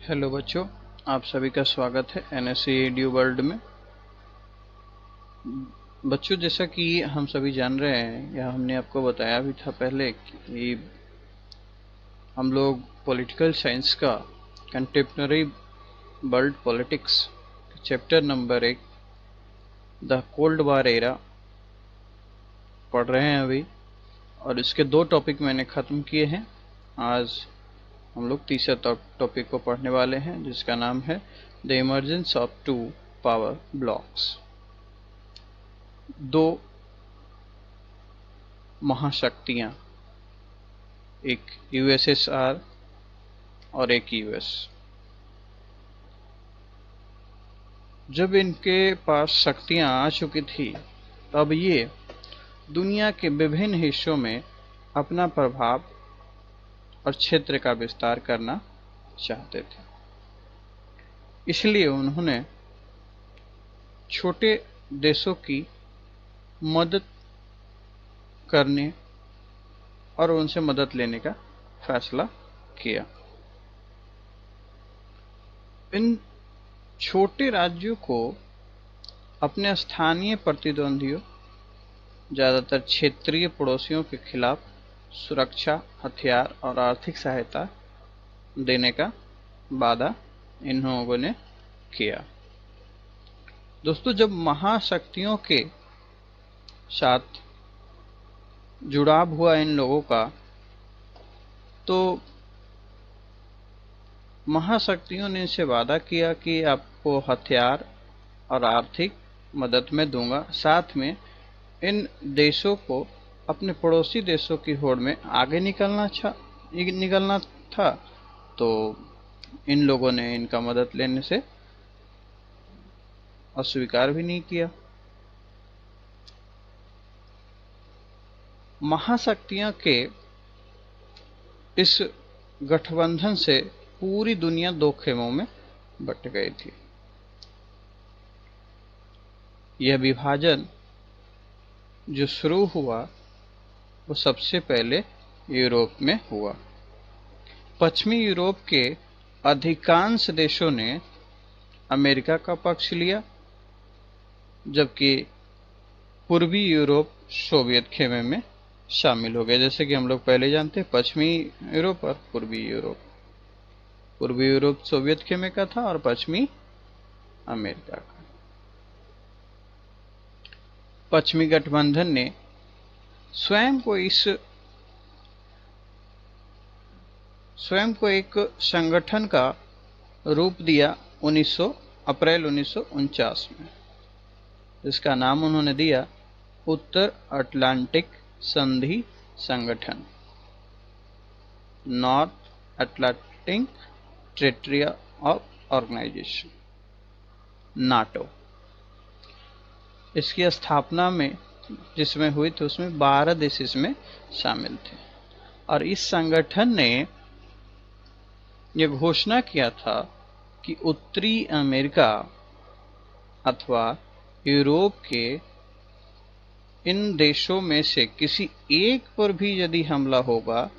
Hello बच्चों, आप सभी का स्वागत है एनएससी एडू वर्ल्ड में। बच्चों, जैसा कि हम सभी जान रहे हैं या हमने आपको बताया भी था पहले कि हम लोग पॉलिटिकल साइंस का contemporary world politics chapter number 1 the cold war era पढ़ रहे हैं अभी, और इसके 2 टॉपिक मैंने ख़त्म किए हैं। आज हम लोग तीसरा टॉपिक को पढ़ने वाले हैं, जिसका नाम है the emergence of 2 power blocks. 2 महाशक्तियां, एक यूएसएसआर और एक यूएस। जब इनके पास शक्तियां आ चुकी थी, तब ये दुनिया के विभिन्न हिस्सों में अपना प्रभाव और क्षेत्र का विस्तार करना चाहते थे। इसलिए उन्होंने छोटे देशों की मदद करने और उनसे मदद लेने का फैसला किया। इन छोटे राज्यों को अपने स्थानीय प्रतिद्वंदियों, ज्यादातर क्षेत्रीय पड़ोसियों के खिलाफ सुरक्षा, हथियार और आर्थिक सहायता देने का वादा इन लोगों ने किया। दोस्तों, जब महाशक्तियों के साथ जुड़ाव हुआ इन लोगों का, तो महाशक्तियों ने इनसे वादा किया कि आपको हथियार और आर्थिक मदद में दूंगा, साथ में इन देशों को अपने पड़ोसी देशों की होड़ में आगे निकलना था। तो इन लोगों ने इनका मदद लेने से अस्वीकार भी नहीं किया। महाशक्तियों के इस गठबंधन से पूरी दुनिया 2 खेमों में बट गई थी। यह विभाजन जो शुरू हुआ, वो सबसे पहले यूरोप में हुआ। पश्चिमी यूरोप के अधिकांश देशों ने अमेरिका का पक्ष लिया, जबकि पूर्वी यूरोप सोवियत खेमे में शामिल हो गए। जैसे कि हम लोग पहले जानते हैं, पश्चिमी यूरोप और पूर्वी यूरोप। पूर्वी यूरोप सोवियत खेमे का था और पश्चिमी अमेरिका का। पश्चिमी गठबंधन ने स्वयं को एक संगठन का रूप दिया अप्रैल 1949 में, जिसका नाम उन्होंने दिया उत्तर अटलांटिक संधि संगठन, नॉर्थ अटलांटिक ट्रेट्री ऑर्गेनाइजेशन, नाटो। इसकी स्थापना में जिसमें हुई थी, उसमें 12 देश इसमें शामिल थे। और इस संगठन ने यह घोषणा किया था कि उत्तरी अमेरिका अथवा यूरोप के इन देशों में से किसी एक पर भी यदि हमला होगा,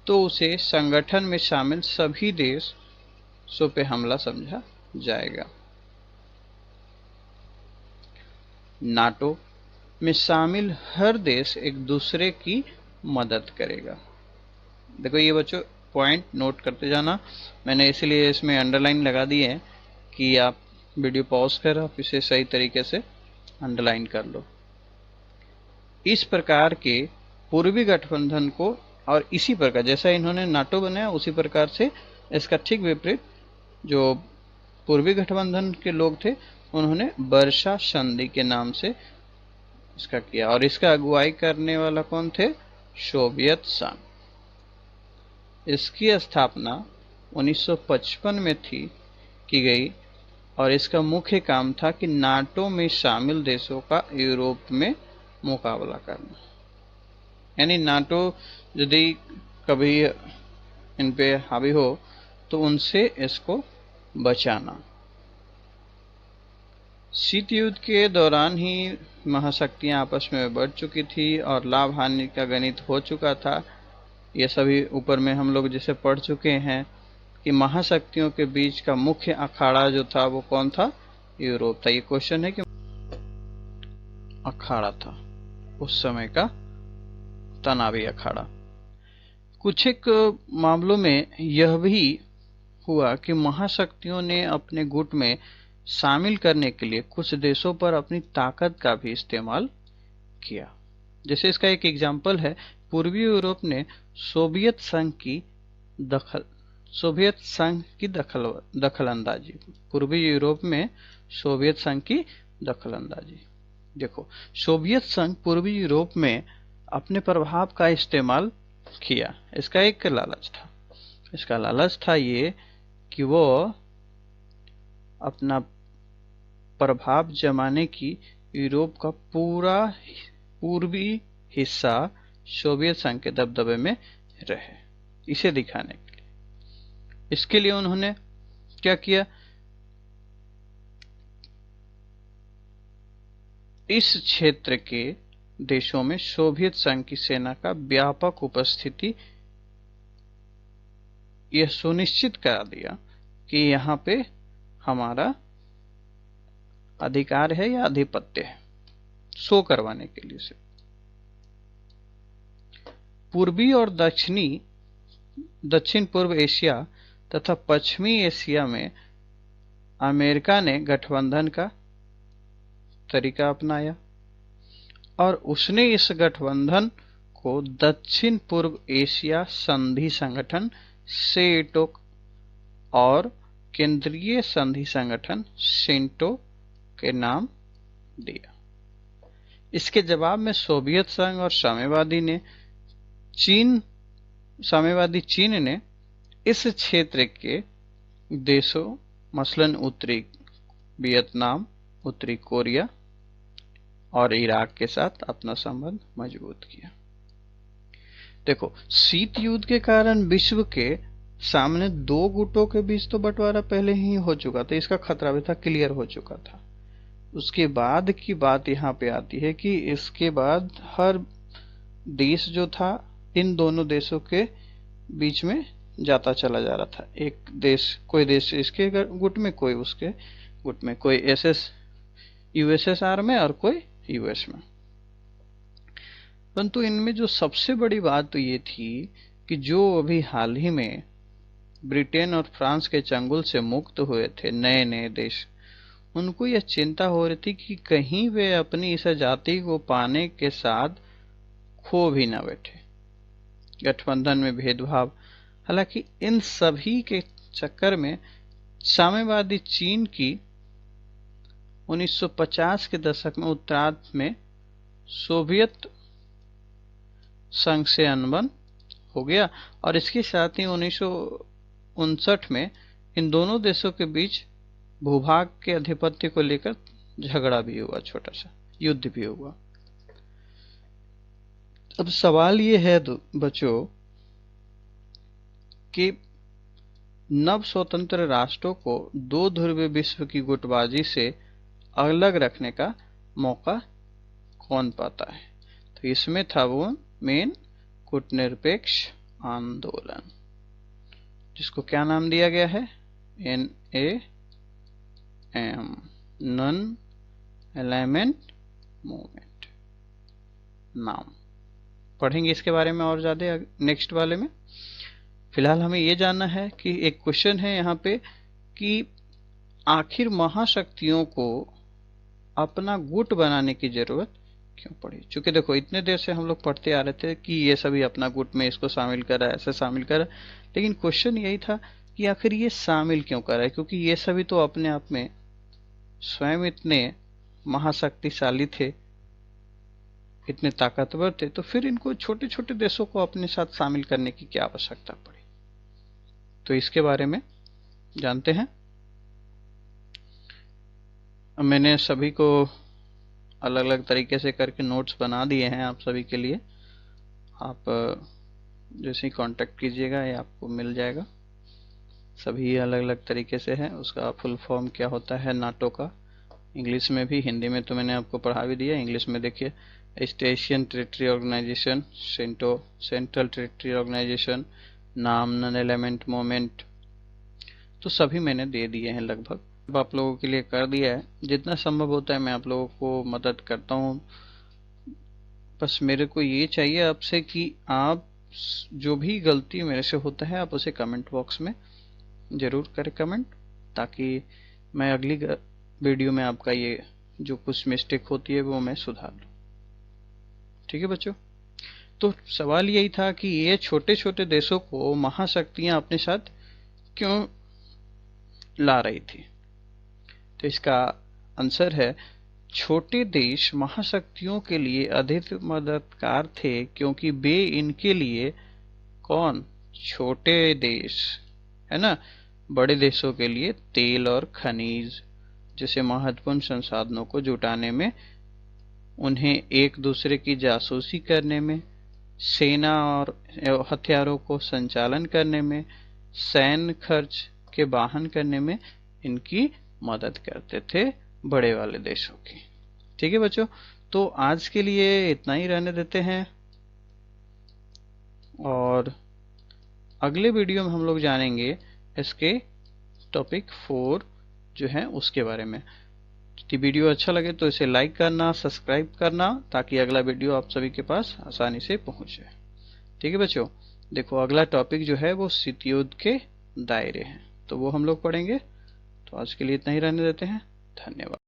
तो उसे संगठन में शामिल सभी देशों पे हमला समझा जाएगा। नाटो में शामिल हर देश एक दूसरे की मदद करेगा। देखो, ये बच्चों पॉइंट नोट करते जाना। मैंने इसलिए इसमें अंडरलाइन लगा दी है कि आप वीडियो पॉज कर आप इसे सही तरीके से अंडरलाइन कर लो। इस प्रकार के पूर्वी गठबंधन को, और इसी प्रकार जैसा इन्होंने नाटो बनाया, उसी प्रकार से इसका ठीक विपरीत जो पूर्वी गठबंधन के लोग थे, उन्होंने वर्षा संधि के नाम से इसका किया। और इसका अगुवाई करने वाला कौन थे? सोवियत संघ। इसकी स्थापना 1955 में की गई, और इसका मुख्य काम था कि नाटो में शामिल देशों का यूरोप में मुकाबला करना। यानी नाटो यदि कभी इन पे हावी हो, तो उनसे इसको बचाना। शीत युद्ध के दौरान ही महाशक्तियां आपस में बढ़ चुकी थी और लाभ हानि का गणित हो चुका था। ये सभी ऊपर में हम लोग जैसे पढ़ चुके हैं। कि महाशक्तियों के बीच का मुख्य अखाड़ा जो था वो कौन था? यूरोप था। ये क्वेश्चन है कि अखाड़ा था उस समय का तनावी अखाड़ा। कुछ एक मामलों में यह भी हुआ कि महाशक्तियों ने अपने गुट में शामिल करने के लिए कुछ देशों पर अपनी ताकत का भी इस्तेमाल किया। जैसे इसका एक एग्जाम्पल है, पूर्वी यूरोप ने सोवियत संघ की दखलंदाजी। पूर्वी यूरोप में सोवियत संघ की दखलंदाजी। देखो, सोवियत संघ पूर्वी यूरोप में अपने प्रभाव का इस्तेमाल किया। इसका एक लालच था। इसका लालच था ये कि वो अपना प्रभाव जमाने की यूरोप का पूरा पूर्वी हिस्सा सोवियत संघ के दबदबे में रहे, इसे दिखाने के लिए। इसके लिए उन्होंने क्या किया? इस क्षेत्र के देशों में सोवियत संघ की सेना का व्यापक उपस्थिति यह सुनिश्चित करा दिया कि यहाँ पे हमारा अधिकार है या आधिपत्य है, शो करवाने के लिए से। पूर्वी और दक्षिण पूर्व एशिया तथा पश्चिमी एशिया में अमेरिका ने गठबंधन का तरीका अपनाया और उसने इस गठबंधन को दक्षिण पूर्व एशिया संधि संगठन सेटो और केंद्रीय संधि संगठन सेंटो के नाम दिया। इसके जवाब में सोवियत संघ और साम्यवादी चीन ने इस क्षेत्र के देशों मसलन उत्तरी वियतनाम, उत्तरी कोरिया और इराक के साथ अपना संबंध मजबूत किया। देखो, शीत युद्ध के कारण विश्व के सामने दो गुटों के बीच तो बंटवारा पहले ही हो चुका था, इसका खतरा भी था, क्लियर हो चुका था। उसके बाद की बात यहाँ पे आती है कि इसके बाद हर देश जो था इन दोनों देशों के बीच में जाता चला जा रहा था। एक देश, कोई देश इसके गुट में, कोई उसके गुट में, कोई यूएसएसआर में और कोई यूएस में। परंतु इनमें जो सबसे बड़ी बात तो ये थी कि जो अभी हाल ही में ब्रिटेन और फ्रांस के चंगुल से मुक्त हुए थे नए नए देश, उनको यह चिंता हो रही थी कि कहीं वे अपनी इस आजादी को पाने के साथ खो भी न बैठे। गठबंधन में भेदभाव, हालांकि इन सभी के चक्कर में साम्यवादी चीन की 1950 के दशक में उत्तरार्ध में सोवियत संघ से अनबन हो गया और इसके साथ ही 1959 में इन दोनों देशों के बीच भूभाग के आधिपत्य को लेकर झगड़ा भी हुआ, छोटा सा युद्ध भी हुआ। अब सवाल ये है बच्चों कि नव स्वतंत्र राष्ट्रों को दो ध्रुवीय विश्व की गुटबाजी से अलग रखने का मौका कौन पाता है? तो इसमें था वो मेन कूटनिरपेक्ष आंदोलन, जिसको क्या नाम दिया गया है? NAM, नॉन अलाइनमेंट मूवमेंट नाम। पढ़ेंगे इसके बारे में और ज्यादा नेक्स्ट वाले में। फिलहाल हमें ये जानना है कि एक क्वेश्चन है यहाँ पे कि आखिर महाशक्तियों को अपना गुट बनाने की जरूरत क्यों पड़ी? चूंकि देखो, इतने देर से हम लोग पढ़ते आ रहे थे कि ये सभी अपना गुट में इसको शामिल करा, ऐसे शामिल करा, लेकिन क्वेश्चन यही था कि आखिर ये शामिल क्यों करा है? क्योंकि ये सभी तो अपने आप में स्वयं इतने महाशक्तिशाली थे, इतने ताकतवर थे, तो फिर इनको छोटे छोटे देशों को अपने साथ शामिल करने की क्या आवश्यकता पड़ी? तो इसके बारे में जानते हैं। मैंने सभी को अलग अलग तरीके से करके नोट्स बना दिए हैं आप सभी के लिए। आप जैसे ही कांटेक्ट कीजिएगा ये आपको मिल जाएगा। सभी अलग अलग तरीके से है। उसका फुल फॉर्म क्या होता है नाटो का, इंग्लिश में भी, हिंदी में तो मैंने आपको पढ़ा भी दिया। इंग्लिश में देखिए, East Asian territory organisation, central territory organisation, नाम, नॉन एलिमेंट मूवमेंट, तो सभी मैंने दे दिए हैं लगभग। अब आप लोगों के लिए कर दिया है, जितना संभव होता है मैं आप लोगों को मदद करता हूँ। बस मेरे को ये चाहिए आपसे कि आप जो भी गलती मेरे से होता है आप उसे कमेंट बॉक्स में ज़रूर करें कमेंट, ताकि मैं अगली वीडियो में आपका ये जो कुछ मिस्टेक होती है वो मैं सुधार लूँ। ठीक है बच्चों, तो सवाल यही था कि ये छोटे छोटे देशों को महाशक्तियां अपने साथ क्यों ला रही थी। तो इसका आंसर है, छोटे देश महाशक्तियों के लिए अधिक मददगार थे क्योंकि वे इनके लिए कौन, छोटे देश है ना, बड़े देशों के लिए तेल और खनिज जैसे महत्वपूर्ण संसाधनों को जुटाने में, उन्हें एक दूसरे की जासूसी करने में, सेना और हथियारों को संचालन करने में, सैन्य खर्च के वाहन करने में इनकी मदद करते थे बड़े वाले देशों की। ठीक है बच्चों, तो आज के लिए इतना ही रहने देते हैं और अगले वीडियो में हम लोग जानेंगे इसके टॉपिक 4 जो है उसके बारे में। यदि वीडियो अच्छा लगे तो इसे लाइक करना, सब्सक्राइब करना, ताकि अगला वीडियो आप सभी के पास आसानी से पहुंचे। ठीक है बच्चों, देखो अगला टॉपिक जो है वो शीत युद्ध के दायरे हैं, तो वो हम लोग पढ़ेंगे। तो आज के लिए इतना ही रहने देते हैं। धन्यवाद।